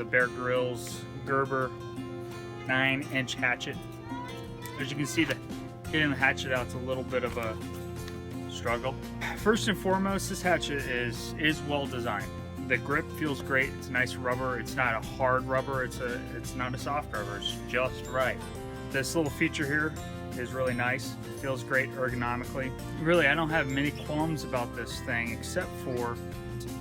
the Bear Grylls Gerber 9-inch hatchet. As you can see, getting the hatchet out is a little bit of a struggle. First and foremost, this hatchet is well designed. The grip feels great. It's nice rubber. It's not a hard rubber. It's not a soft rubber. It's just right. This little feature here is really nice. It feels great ergonomically. Really, I don't have many qualms about this thing except for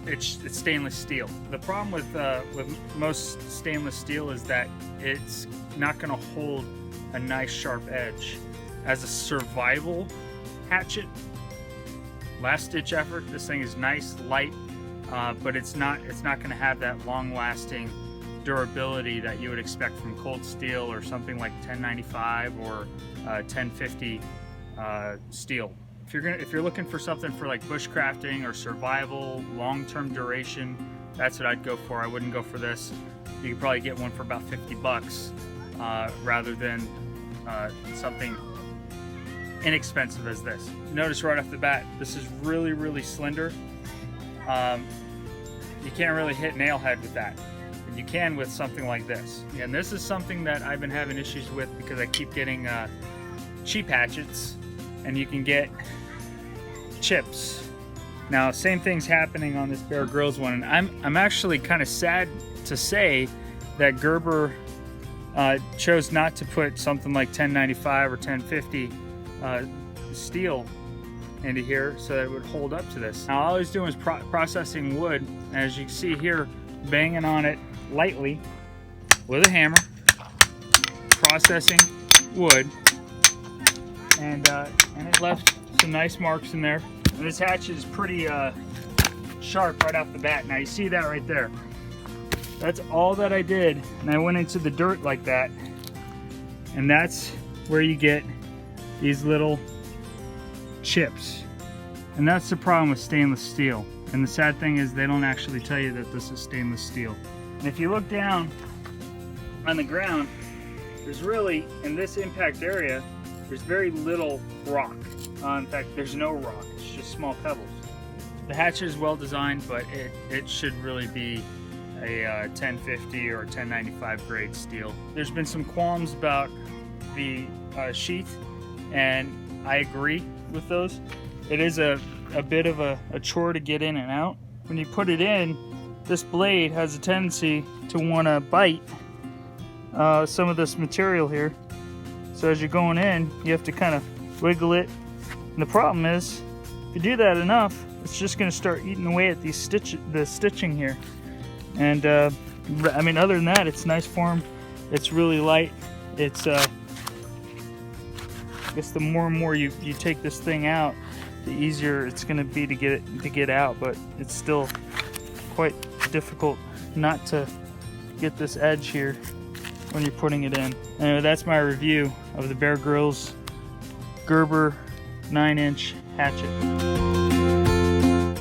it's stainless steel. The problem with most stainless steel is that it's not going to hold a nice sharp edge. As a survival hatchet, last ditch effort, this thing is nice, light, but it's not going to have that long-lasting durability that you would expect from cold steel or something like 1095 or 1050 steel. If you're looking for something for like bushcrafting or survival, long-term duration, that's what I'd go for. I wouldn't go for this. You could probably get one for about 50 bucks rather than something inexpensive as this. Notice right off the bat, this is really slender. You can't really hit nail head with that. And you can with something like this. And this is something that I've been having issues with because I keep getting cheap hatchets, and you can get chips. Now, same thing's happening on this Bear Grylls one, and I'm actually kind of sad to say that Gerber chose not to put something like 1095 or 1050 steel into here so that it would hold up to this. Now all I was doing is processing wood, and as you can see here, banging on it lightly with a hammer, processing wood, and it left some nice marks in there. And this hatchet is pretty sharp right off the bat. Now you see that right there. That's all that I did, and I went into the dirt like that, and that's where you get these little chips. And that's the problem with stainless steel. And the sad thing is they don't actually tell you that this is stainless steel. And if you look down on the ground, there's really, in this impact area, there's very little rock. In fact, there's no rock, it's just small pebbles. The hatchet is well designed, but it should really be a 1050 or 1095 grade steel. There's been some qualms about the sheath, and I agree with those. It is a bit of a chore to get in and out. When you put it in, this blade has a tendency to want to bite some of this material here. So as you're going in, you have to kind of wiggle it. And the problem is, if you do that enough, it's just going to start eating away at the stitching here. And I mean, other than that, it's nice form. It's really light. It's I guess the more and more you take this thing out, the easier it's going to be to get out. But it's still quite difficult not to get this edge here when you're putting it in. Anyway, that's my review of the Bear Grylls Gerber 9-inch hatchet.